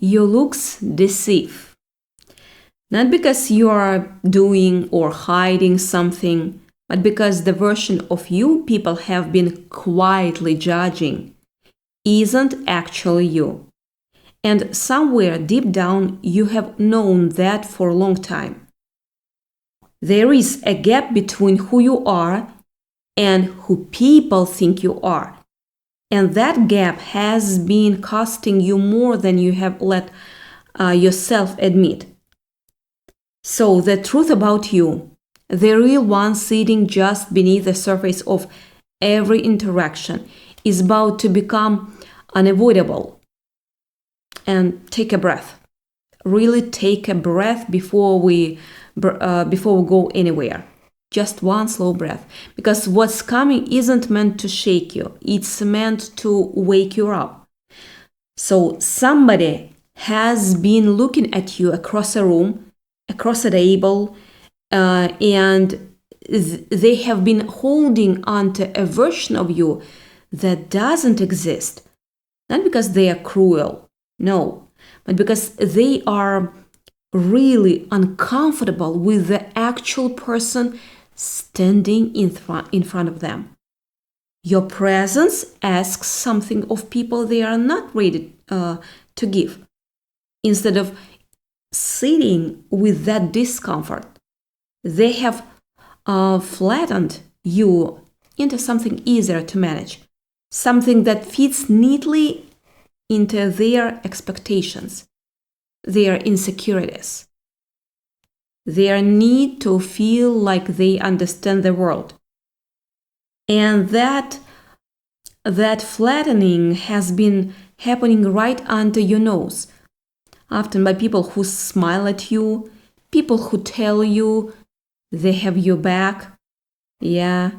Your looks deceive. Not because you are doing or hiding something, but because the version of you people have been quietly judging isn't actually you. And somewhere deep down, you have known that for a long time. There is a gap between who you are and who people think you are. And that gap has been costing you more than you have let yourself admit. So the truth about you, the real one sitting just beneath the surface of every interaction, is about to become unavoidable. And take a breath. Really take a breath before we go anywhere. Just one slow breath. Because what's coming isn't meant to shake you. It's meant to wake you up. So somebody has been looking at you across a room, across a table, and they have been holding onto a version of you that doesn't exist. Not because they are cruel, no, but because they are really uncomfortable with the actual person standing in front of them. Your presence asks something of people they are not ready to give. Instead of sitting with that discomfort, they have flattened you into something easier to manage, something that fits neatly into their expectations, their insecurities, their need to feel like they understand the world. And that flattening has been happening right under your nose, often by people who smile at you, people who tell you they have your back. Yeah,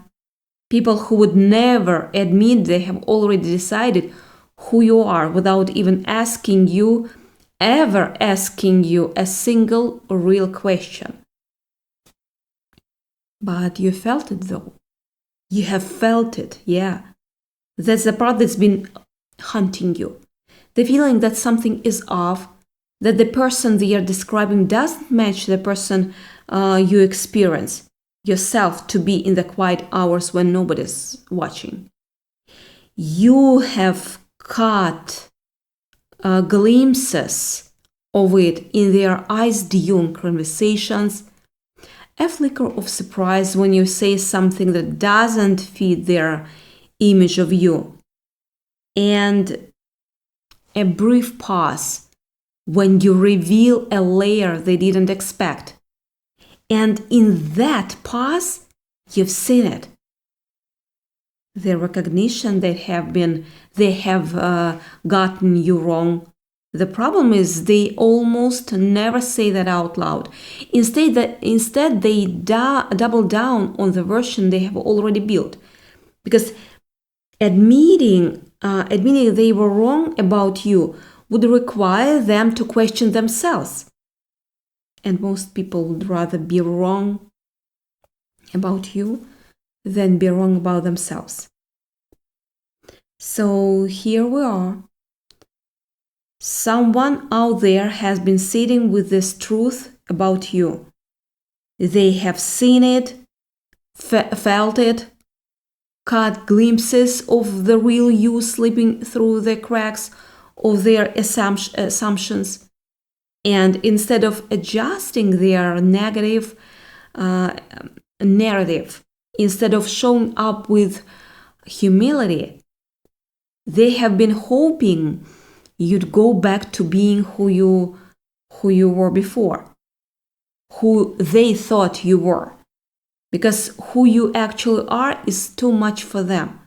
people who would never admit they have already decided who you are without even ever asking you a single real question. But you felt it though. You have felt it, yeah. That's the part that's been haunting you. The feeling that something is off, that the person they are describing doesn't match the person you experience yourself to be in the quiet hours when nobody's watching. You have caught glimpses of it in their eyes during conversations, a flicker of surprise when you say something that doesn't fit their image of you, and a brief pause when you reveal a layer they didn't expect. And in that pause, you've seen it. The recognition they have gotten you wrong. The problem is they almost never say that out loud. Instead they double down on the version they have already built, because admitting they were wrong about you would require them to question themselves. And most people would rather be wrong about you than be wrong about themselves. So here we are. Someone out there has been sitting with this truth about you. They have seen it, felt it, caught glimpses of the real you slipping through the cracks of their assumptions. And instead of adjusting their negative narrative, instead of showing up with humility, they have been hoping you'd go back to being who you were before, who they thought you were, because who you actually are is too much for them.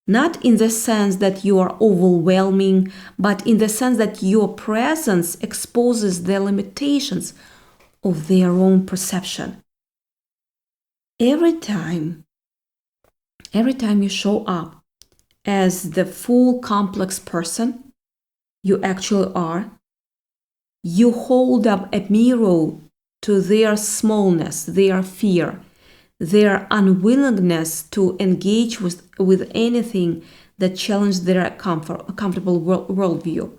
Not in the sense that you are overwhelming, but in the sense that your presence exposes the limitations of their own perception. Every time you show up as the full complex person you actually are, you hold up a mirror to their smallness, their fear, their unwillingness to engage with anything that challenges their comfortable worldview.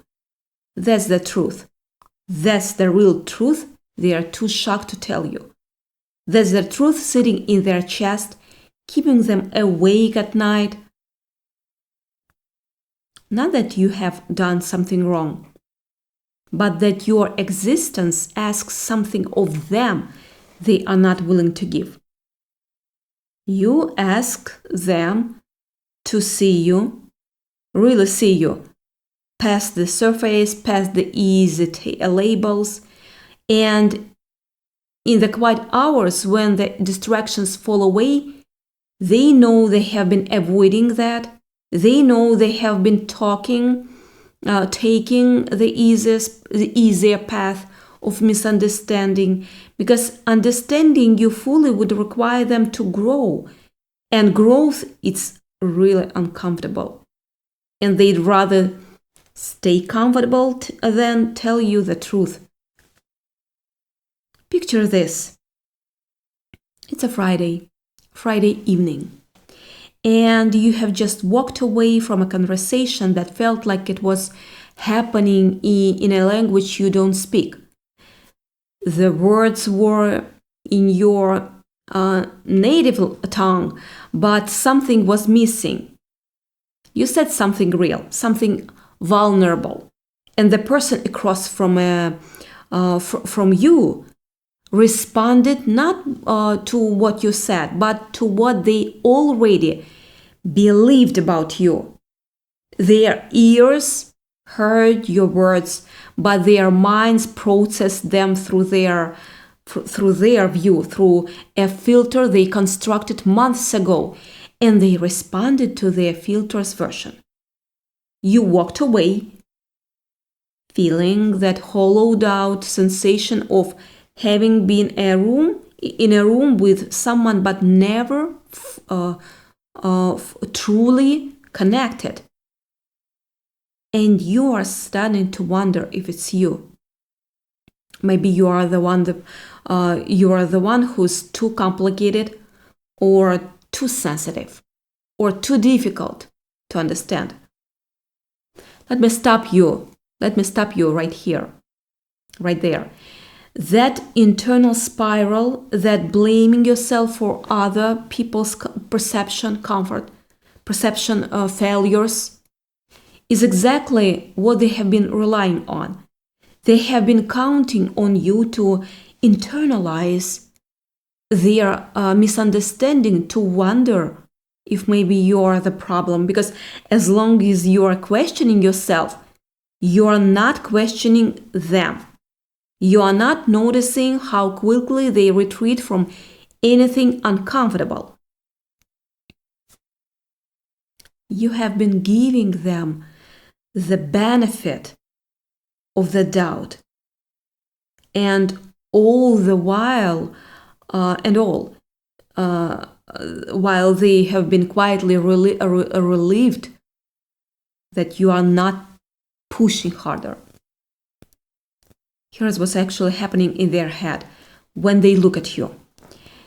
That's the truth. That's the real truth they are too shocked to tell you. That's the truth sitting in their chest, keeping them awake at night. Not that you have done something wrong, but that your existence asks something of them they are not willing to give. You ask them to see you, really see you, past the surface, past the easy labels, and in the quiet hours when the distractions fall away, they know they have been avoiding that. They know they have been taking the easier path of misunderstanding, because understanding you fully would require them to grow, and growth, it's really uncomfortable, and they'd rather stay comfortable than tell you the truth. Picture this. It's a Friday evening, and you have just walked away from a conversation that felt like it was happening in a language you don't speak. The words were in your native tongue, but something was missing. You said something real, something vulnerable, and the person across from you responded not to what you said, but to what they already believed about you. Their ears heard your words, but their minds processed them through their view, through a filter they constructed months ago, and they responded to their filter's version. You walked away feeling that hollowed out sensation of having been in a room with someone but never truly connected. And you are starting to wonder if it's you. Maybe you are the one who's too complicated, or too sensitive, or too difficult to understand. Let me stop you right here, right there. That internal spiral, that blaming yourself for other people's perception failures, is exactly what they have been relying on. They have been counting on you to internalize their misunderstanding, to wonder if maybe you are the problem, because as long as you are questioning yourself, you are not questioning them. You are not noticing how quickly they retreat from anything uncomfortable. You have been giving them the benefit of the doubt, and all the while, while they have been quietly relieved that you are not pushing harder. Here's what's actually happening in their head when they look at you.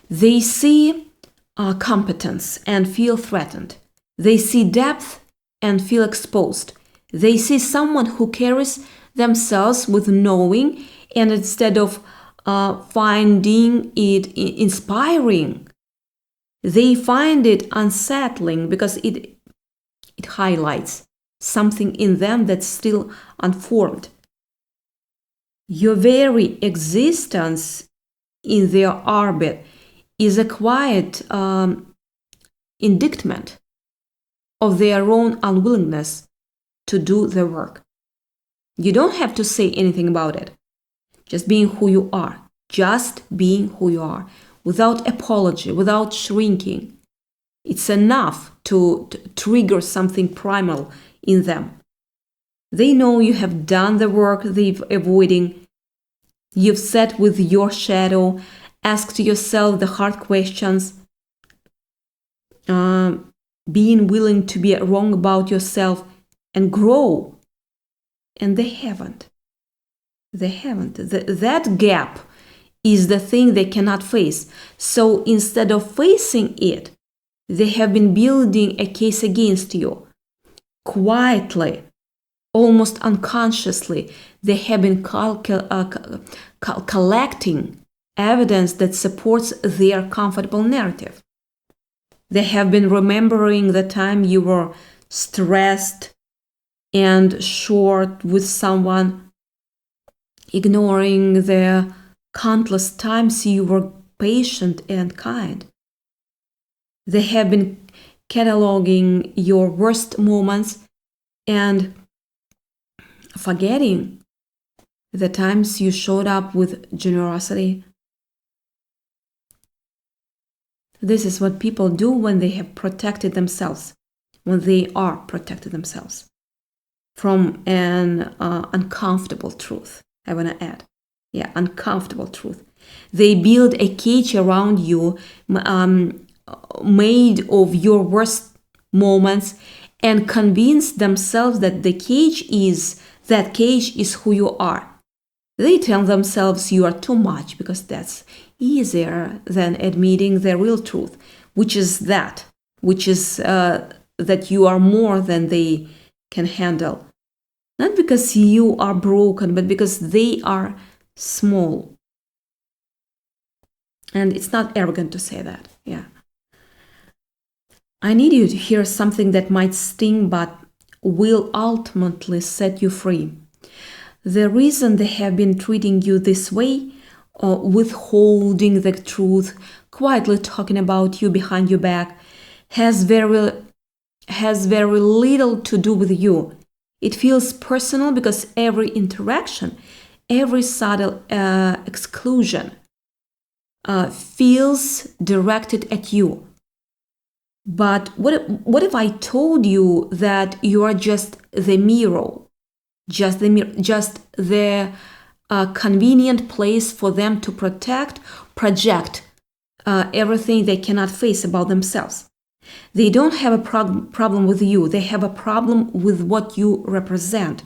They see competence and feel threatened. They see depth and feel exposed. They see someone who carries themselves with knowing, and instead of finding it inspiring, they find it unsettling, because it highlights something in them that's still unformed. Your very existence in their orbit is a quiet indictment of their own unwillingness to do the work. You don't have to say anything about it. Just being who you are. Just being who you are. Without apology, without shrinking. It's enough to trigger something primal in them. They know you have done the work they've avoiding. You've sat with your shadow, asked yourself the hard questions, being willing to be wrong about yourself and grow. And they haven't. That gap is the thing they cannot face. So instead of facing it, they have been building a case against you, quietly, almost unconsciously, they have been collecting evidence that supports their comfortable narrative. They have been remembering the time you were stressed and short with someone, ignoring the countless times you were patient and kind. They have been cataloging your worst moments and forgetting the times you showed up with generosity. This is what people do when they have protected themselves, when they are protected themselves from an uncomfortable truth. I want to add, uncomfortable truth. They build a cage around you made of your worst moments and convince themselves that that cage is who you are. They tell themselves you are too much because that's easier than admitting the real truth, which is that you are more than they can handle. Not because you are broken, but because they are small. And it's not arrogant to say that. Yeah. I need you to hear something that might sting but will ultimately set you free. The reason they have been treating you this way, withholding the truth, quietly talking about you behind your back, has very little to do with you. It feels personal because every interaction, every subtle exclusion feels directed at you. But what if I told you that you are just the mirror? Just the convenient place for them to project everything they cannot face about themselves. They don't have a problem with you. They have a problem with what you represent.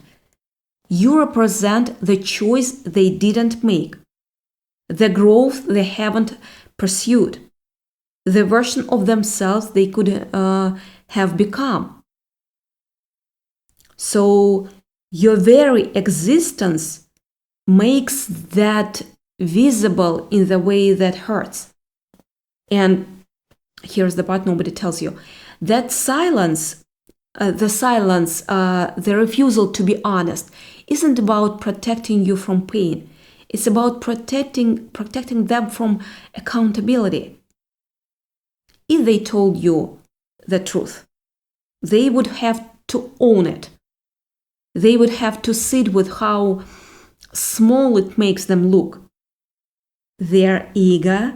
You represent the choice they didn't make, the growth they haven't pursued, the version of themselves they could have become. So your very existence makes that visible in the way that hurts. And here's the part nobody tells you. That silence, the refusal to be honest, isn't about protecting you from pain. It's about protecting them from accountability. If they told you the truth, they would have to own it. They would have to sit with how small it makes them look. Their ego,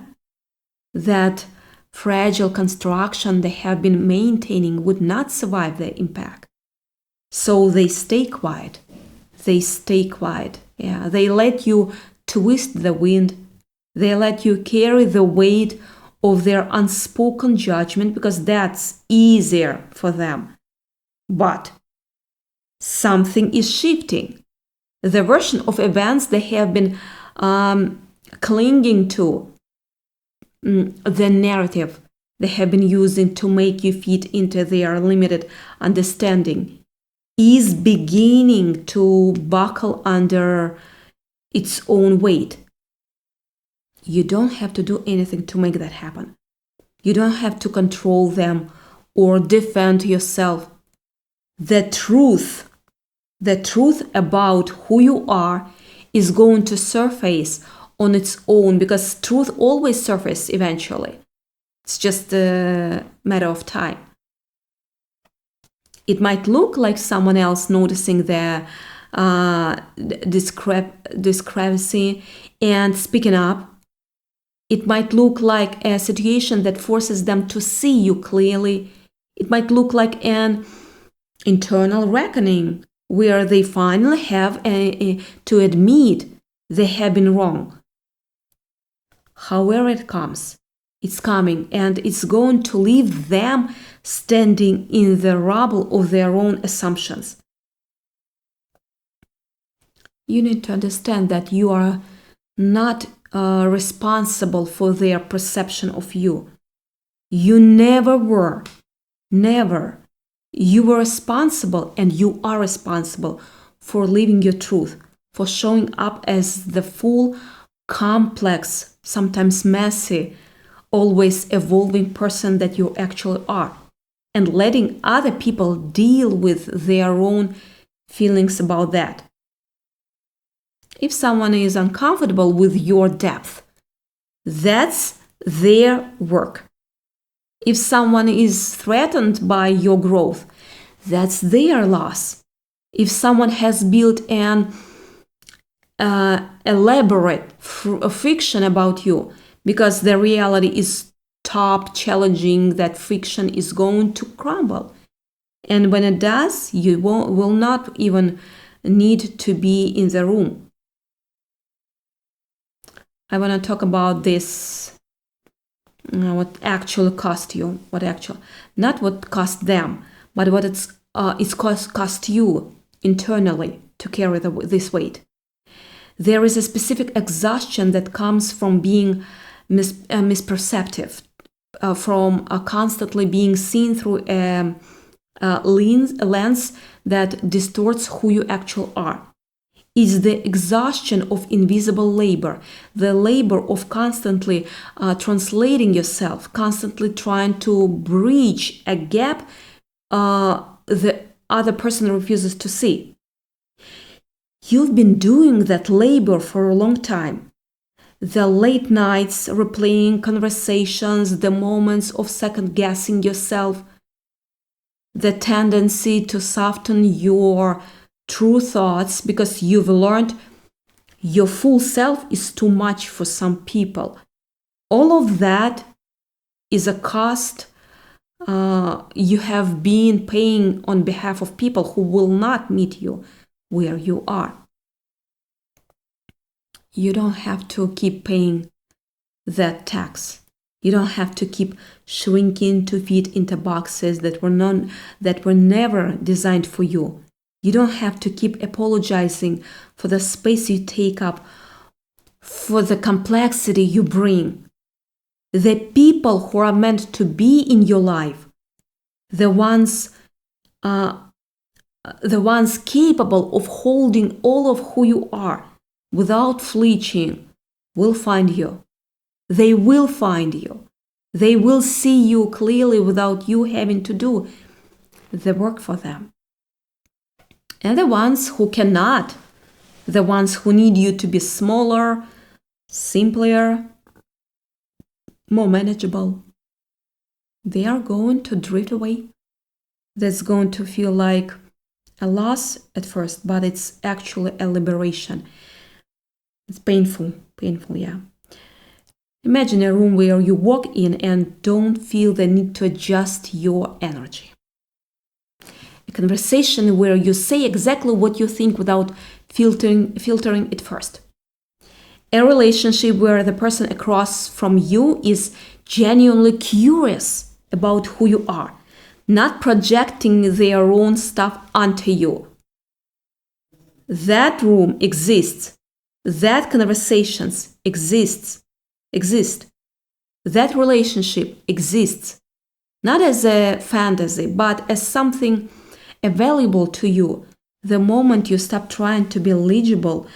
that fragile construction they have been maintaining, would not survive the impact. So they stay quiet. Yeah, they let you twist the wind. They let you carry the weight of their unspoken judgment because that's easier for them. But something is shifting. The version of events they have been clinging to, the narrative they have been using to make you fit into their limited understanding, is beginning to buckle under its own weight. You don't have to do anything to make that happen. You don't have to control them or defend yourself. The truth about who you are is going to surface on its own, because truth always surfaces eventually. It's just a matter of time. It might look like someone else noticing the discrepancy and speaking up. It might look like a situation that forces them to see you clearly. It might look like an internal reckoning where they finally have to admit they have been wrong. However it comes, it's coming, and it's going to leave them standing in the rubble of their own assumptions. You need to understand that you are not responsible for their perception of you. You never were. Never. You were responsible, and you are responsible for living your truth, for showing up as the full, complex, sometimes messy, always evolving person that you actually are, and letting other people deal with their own feelings about that. If someone is uncomfortable with your depth, that's their work. If someone is threatened by your growth, that's their loss. If someone has built an elaborate fiction about you because the reality is top challenging, that fiction is going to crumble. And when it does, you will not even need to be in the room. I want to talk about this, what actually cost you, not what cost them, but what it's cost you internally to carry this weight. There is a specific exhaustion that comes from being misperceptive, from constantly being seen through a lens that distorts who you actually are. Is the exhaustion of invisible labor, the labor of constantly translating yourself, constantly trying to bridge a gap the other person refuses to see. You've been doing that labor for a long time. The late nights replaying conversations, the moments of second-guessing yourself, the tendency to soften your true thoughts because you've learned your full self is too much for some people. All of that is a cost you have been paying on behalf of people who will not meet you where you are. You don't have to keep paying that tax. You don't have to keep shrinking to fit into boxes that were never designed for you. You don't have to keep apologizing for the space you take up, for the complexity you bring. The people who are meant to be in your life, the ones capable of holding all of who you are without flinching, will find you. They will find you. They will see you clearly without you having to do the work for them. And the ones who cannot, the ones who need you to be smaller, simpler, more manageable, they are going to drift away. That's going to feel like a loss at first, but it's actually a liberation. It's painful, yeah. Imagine a room where you walk in and don't feel the need to adjust your energy. A conversation where you say exactly what you think without filtering it first. A relationship where the person across from you is genuinely curious about who you are, not projecting their own stuff onto you. That room exists. That conversations exist. That relationship exists. Not as a fantasy, but as something available to you the moment you stop trying to be legible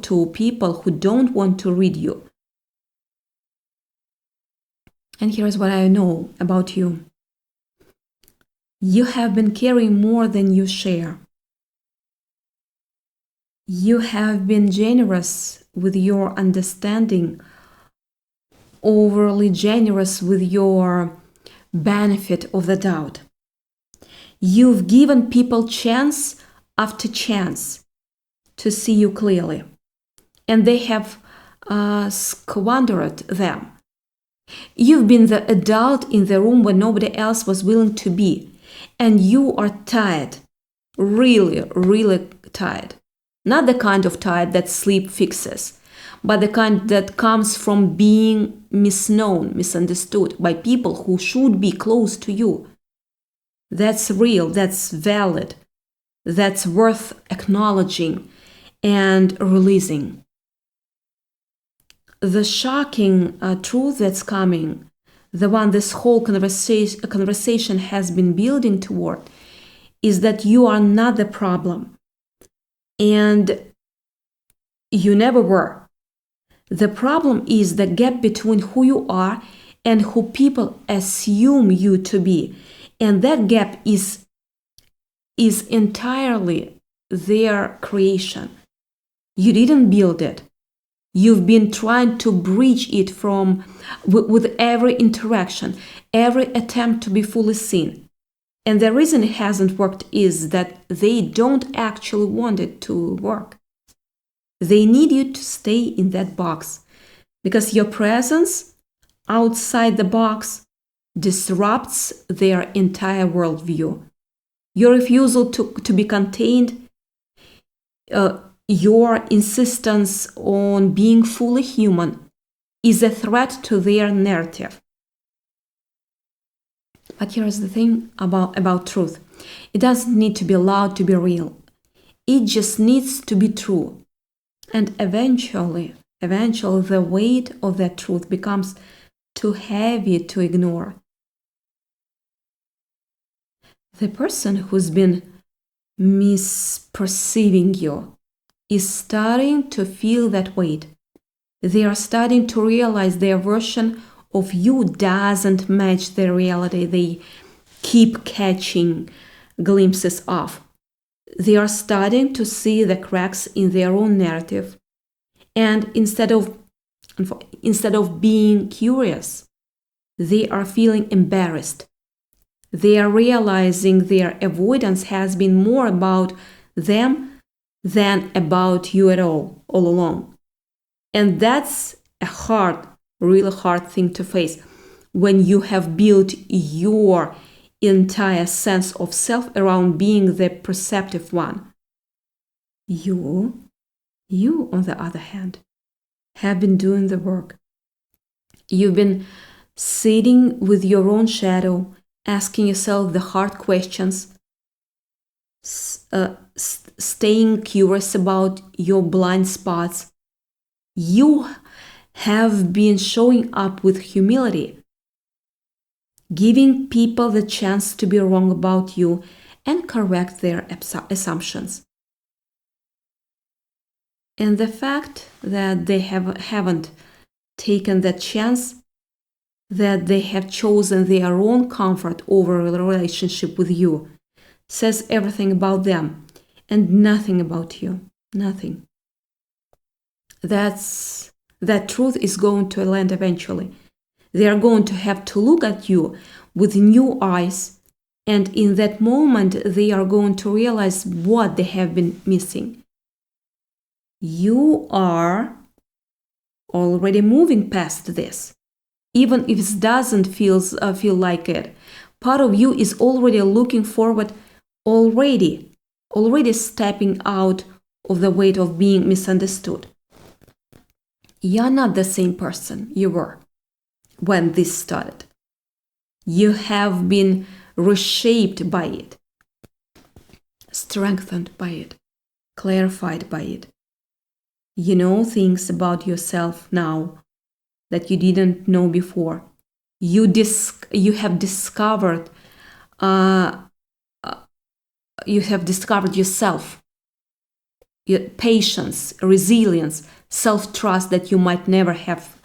to people who don't want to read you. And here's what I know about you. You have been carrying more than you share. You have been generous with your understanding, overly generous with your benefit of the doubt. You've given people chance after chance to see you clearly, and they have squandered them. You've been the adult in the room when nobody else was willing to be, and you are tired, really, really tired. Not the kind of tired that sleep fixes, but the kind that comes from being misunderstood by people who should be close to you. That's real, that's valid, that's worth acknowledging and releasing. The shocking truth that's coming, the one this whole conversation has been building toward, is that you are not the problem. And you never were. The problem is the gap between who you are and who people assume you to be. And that gap is entirely their creation. You didn't build it. You've been trying to bridge it with every interaction, every attempt to be fully seen. And the reason it hasn't worked is that they don't actually want it to work. They need you to stay in that box, because your presence outside the box disrupts their entire worldview. Your refusal to be contained, your insistence on being fully human, is a threat to their narrative. But here's the thing about truth. It doesn't need to be loud to be real. It just needs to be true. And eventually the weight of that truth becomes too heavy to ignore. The person who's been misperceiving you is starting to feel that weight. They are starting to realize their version of you doesn't match the reality they keep catching glimpses of. They are starting to see the cracks in their own narrative. And instead of being curious, they are feeling embarrassed. They are realizing their avoidance has been more about them than about you at all along. And that's a really hard thing to face when you have built your entire sense of self around being the perceptive one. You, on the other hand, have been doing the work. You've been sitting with your own shadow, asking yourself the hard questions, staying curious about your blind spots. You have been showing up with humility, giving people the chance to be wrong about you and correct their assumptions. And the fact that they haven't taken that chance, that they have chosen their own comfort over a relationship with you, says everything about them and nothing about you. Nothing. That truth is going to land eventually. They are going to have to look at you with new eyes, and in that moment they are going to realize what they have been missing. You are already moving past this. Even if it doesn't feel like it, part of you is already looking forward, already stepping out of the weight of being misunderstood. You're not the same person you were when this started. You have been reshaped by it, strengthened by it, clarified by it. You know things about yourself now that you didn't know before. You have discovered yourself, your patience, resilience, self-trust that you might never have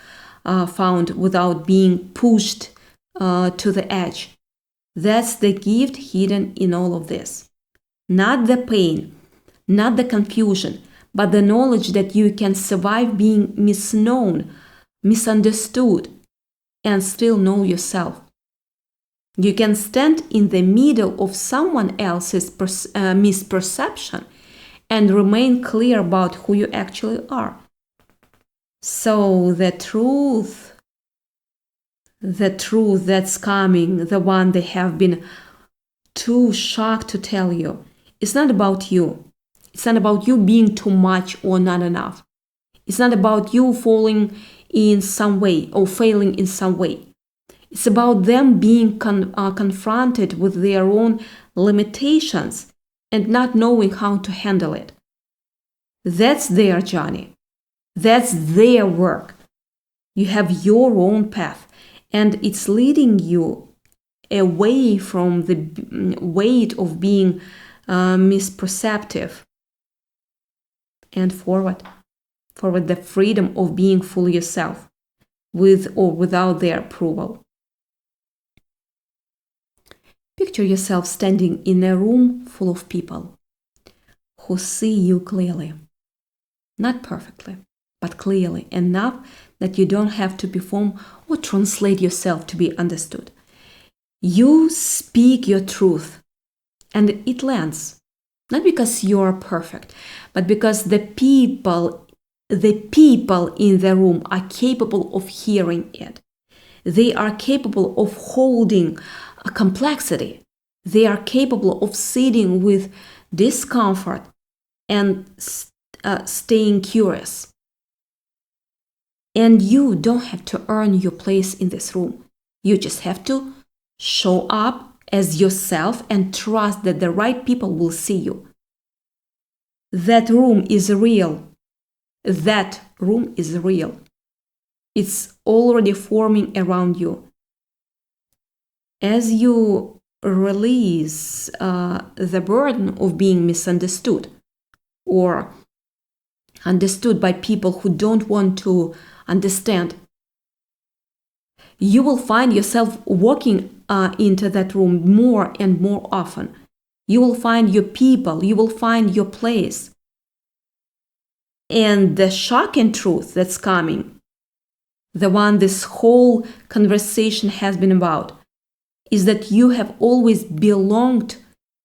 found without being pushed to the edge. That's the gift hidden in all of this. Not the pain, not the confusion, but the knowledge that you can survive being misknown, misunderstood, and still know yourself. You can stand in the middle of someone else's misperception and remain clear about who you actually are. So the truth that's coming, the one they have been too shocked to tell you, it's not about you. It's not about you being too much or not enough. It's not about you falling in some way or failing in some way. It's about them being confronted with their own limitations and not knowing how to handle it. That's their journey. That's their work. You have your own path, And it's leading you away from the weight of being misperceptive and forward the freedom of being fully yourself, with or without their approval. Picture yourself standing in a room full of people who see you clearly. Not perfectly, but clearly enough that you don't have to perform or translate yourself to be understood. You speak your truth, and it lands. Not because you are perfect, but because the people in the room are capable of hearing it. They are capable of holding a complexity. They are capable of sitting with discomfort and staying curious. And you don't have to earn your place in this room. You just have to show up as yourself and trust that the right people will see you. That room is real. That room is real. It's already forming around you. As you release the burden of being misunderstood or understood by people who don't want to understand, you will find yourself walking into that room more and more often. You will find your people, you will find your place. And the shocking truth that's coming, the one this whole conversation has been about, is that you have always belonged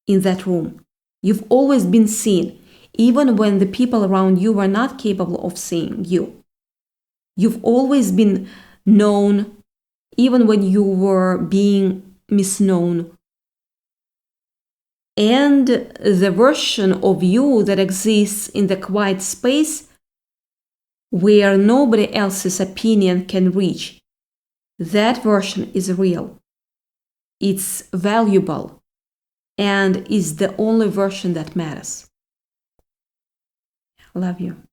in that room. You've always been seen, even when the people around you were not capable of seeing you. You've always been known, even when you were being misknown. And the version of you that exists in the quiet space where nobody else's opinion can reach, that version is real. It's valuable and is the only version that matters. I love you.